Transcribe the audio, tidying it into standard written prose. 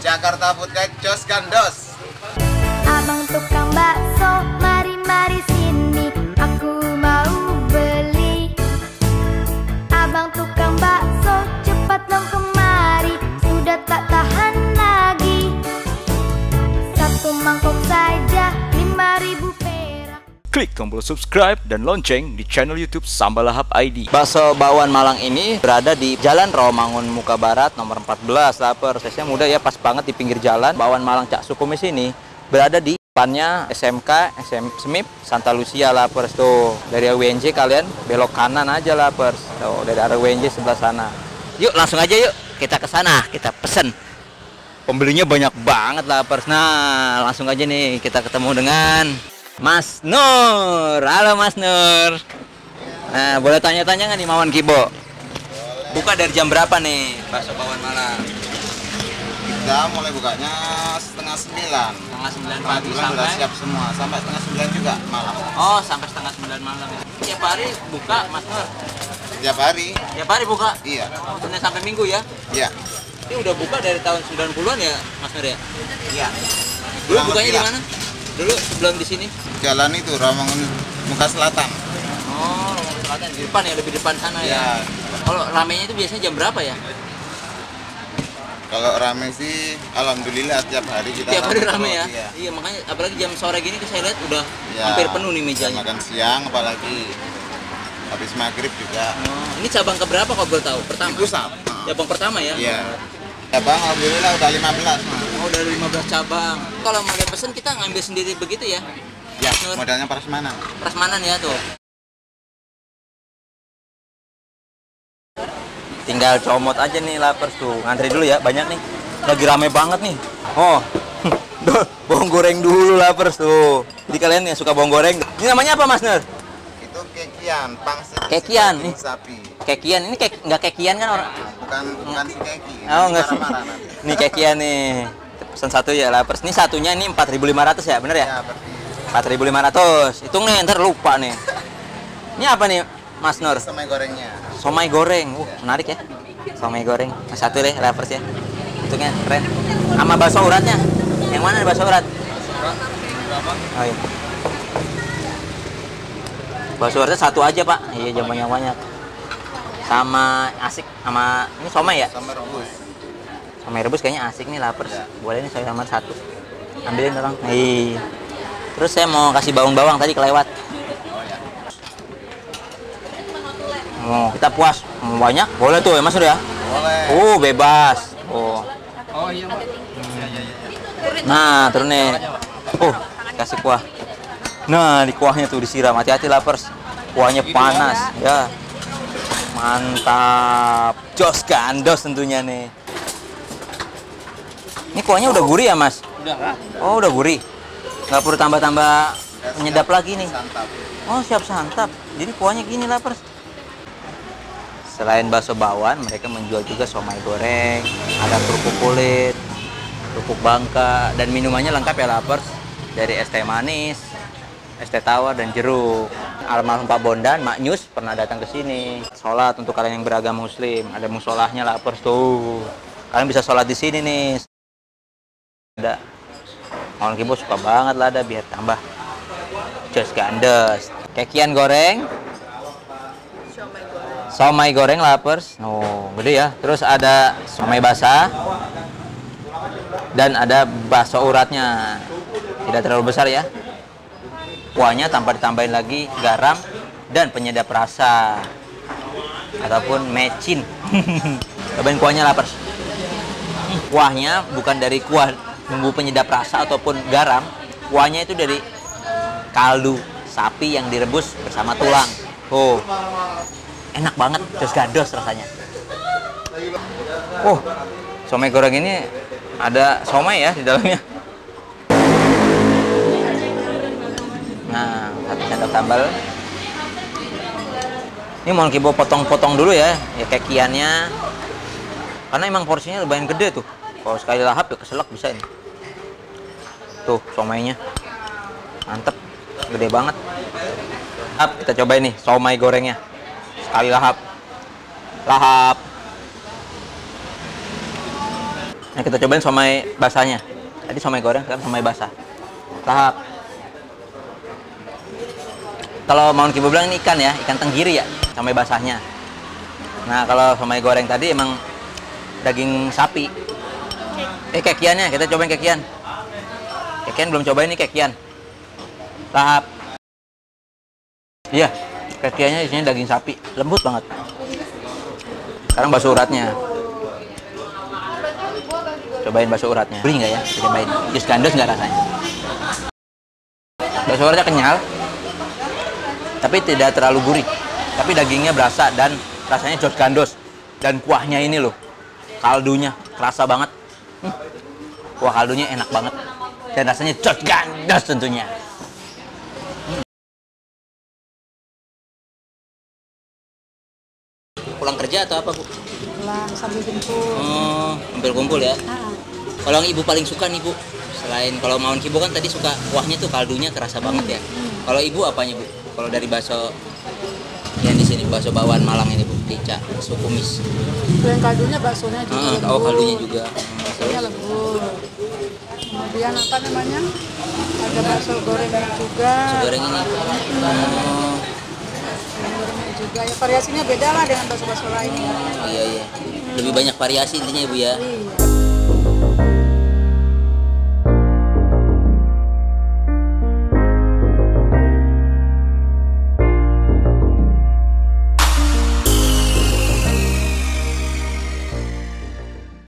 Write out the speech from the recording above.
Jakarta Food Guide Jos Gandos. Abang tukang bakso, mari sini, aku mau beli. Abang tukang bakso, cepat dong kemari, sudah tak tahan lagi. Satu mangkok saja 5.000 perak. Klik tombol subscribe dan lonceng di channel YouTube Sambal Lahap ID. Bakso Bakwan Malang ini berada di Jalan Rawamangun Muka Barat nomor 14. Lapar, prosesnya mudah ya, pas banget di pinggir jalan. Bakwan Malang Cak Sukumis ini berada di depannya SMK, SMIP Santa Lucia. Lapers tuh dari WNJ kalian belok kanan aja. Lapers tuh dari arah WNJ sebelah sana. Yuk langsung aja yuk kita ke sana, kita pesen. Pembelinya banyak banget. Lapers. Nah langsung aja nih kita ketemu dengan Mas Nur. Halo Mas Nur. Nah boleh tanya-tanya nggak nih Mawan Kibo? Buka dari jam berapa nih bakso Bakwan Malang? Kita mulai bukanya setengah 9. Setengah 9 pagi sampai siap semua, sampai setengah 9 juga malam. Oh, sampai setengah 9 malam ya. Tiap hari buka, Mas Nur? Tiap hari? Tiap hari buka? Iya. Oh, Senin sampai Minggu ya? Iya. Ini udah buka dari tahun 90-an ya, Mas Nur ya? Iya. Dulu bukanya di mana? Dulu sebelum di sini? Jalan itu Rawamangun Muka Selatan. Oh, Rawamangun Selatan di depan ya, lebih depan sana ya. Iya. Kalau ramenya itu biasanya jam berapa ya? Kalau rame sih, alhamdulillah tiap hari kita. Tiap hari rame ya? Iya. Iya, makanya apalagi jam sore gini saya lihat udah Ya, hampir penuh nih mejanya. makan siang apalagi habis maghrib juga. Oh, ini cabang keberapa kalau boleh tahu? Pertama? Itu sama. Cabang pertama ya? Iya. Ya bang, alhamdulillah udah 15. Oh, dari 15 cabang. Kalau mau pesen kita ngambil sendiri begitu ya? Ya, Nur. modalnya prasmanan. Prasmanan ya tuh. Tinggal comot aja nih lapers tuh. Ngantri dulu ya, banyak nih. Lagi rame banget nih. Oh. Bawang goreng dulu lapers tuh. Jadi kalian yang suka bawang goreng. Ini namanya apa Mas Nur? Itu kekian, pangsit. Kekian nih. Sapi. Kekian. Ini nggak kekian kan orang? Bukan si keki. Oh, enggak sih. Marah-marah nanti. Ini kekian nih. Pesan satu ya lapers. Ini satunya ini 4.500 ya, bener ya? Ya, berarti 4.500. Hitung nih, ntar lupa nih. Ini apa nih Mas Nur? somai gorengnya. Somai goreng, menarik ya. Somai goreng, Mas satu deh, lapers ya. Hitungnya keren. Sama bakso uratnya. Yang mana bakso urat? Oh iya. Bakso uratnya satu aja Pak. Iya, jangan banyak-banyak. Sama asik, sama ini somai ya? Sama rebus. Somai rebus kayaknya asik nih lapers. Boleh nih saya sama satu. Ambilin orang. Iya. Terus saya mau kasih bawang-bawang tadi kelewat. Oh, kita puas. Banyak? Boleh tuh ya Mas Nur ya? Boleh. Bebas. Oh. Oh iya, Pak. Nah, terus nih. Kasih kuah. Nah, di kuahnya tuh disiram. Hati-hati lapers. Kuahnya panas. Ya. Mantap. Jos Gandos tentunya nih. Ini kuahnya udah gurih ya, Mas? Udah. Oh, udah gurih. Nggak perlu tambah-tambah penyedap lagi nih. Santap. Oh, siap santap. Jadi kuahnya gini lapers. Selain bakso bakwan, mereka menjual juga somai goreng, ada kerupuk kulit, kerupuk bangka, dan minumannya lengkap ya lapers. Dari es teh manis, es teh tawar, dan jeruk. Almarhum Pak Bondan, Mak Nyus pernah datang ke sini. Sholat untuk kalian yang beragama muslim, ada musolahnya lapers tuh. Kalian bisa sholat di sini nih. Ada. Orang Kibo suka banget lah ada biar tambah Jos Gandos. Kekian goreng. Somai goreng lapers. Oh, gede ya. Terus ada somai basah. Dan ada bakso uratnya. Tidak terlalu besar ya. Kuahnya tanpa ditambahin lagi garam dan penyedap rasa. Ataupun mecin. Cobain kuahnya lapers. Kuahnya bukan dari kuah bumbu penyedap rasa ataupun garam. Kuahnya itu dari kaldu sapi yang direbus bersama tulang. Oh. Enak banget, Jos Gandos rasanya. Somai goreng ini ada somai ya di dalamnya. Nah, satu sendok sambal. Ini mau Kibo potong-potong dulu ya, kekiannya. Karena emang porsinya lumayan gede tuh. Kalau sekali lahap ya keselak bisa ini. Tuh, somainya. Mantep, gede banget. Kita cobain nih somai gorengnya. Sekali lahap. Nah, kita cobain somai basahnya. Tadi somai goreng, sekarang somai basah. Tahap. Kalau Maun Kibo bilang ini ikan ya, ikan tenggiri ya, somai basahnya. Nah, kalau somai goreng tadi emang daging sapi. Kekiannya, kita cobain kekian. Kekian belum cobain nih kekian. Tahap. Iya, kekiannya isinya daging sapi, lembut banget. Sekarang bakso uratnya. Cobain bakso uratnya. Gurih nggak ya? Kita cobain. Jus gandos nggak rasanya? Bakso uratnya kenyal, tapi tidak terlalu gurih. Tapi dagingnya berasa dan rasanya jus gandos. Dan kuahnya ini loh, kaldunya kerasa banget. Kuah kaldunya enak banget. Dan rasanya jus gandos tentunya. Pulang kerja atau apa, Bu? Pulang sambil kumpul. Oh, hampir kumpul ya. Ah, Kalau yang Ibu paling suka nih, Bu? Selain kalau Maun Kibo kan tadi suka kuahnya tuh kaldunya kerasa banget ya. Kalau Ibu apanya, Bu? Kalau dari bakso yang di sini, bakso bawaan Malang ini, Bu, Ica, Sukumis. yang kaldunya baksonya juga lembut. Oh, kaldunya juga. Baksonya lembut. Kemudian apa namanya? Ada bakso gorengnya juga. Bakso goreng ini. Oh, Gorengnya juga. Ya variasinya beda lah dengan bakso-bakso lain. iya iya. Lebih banyak variasi intinya, Ibu ya. Iya.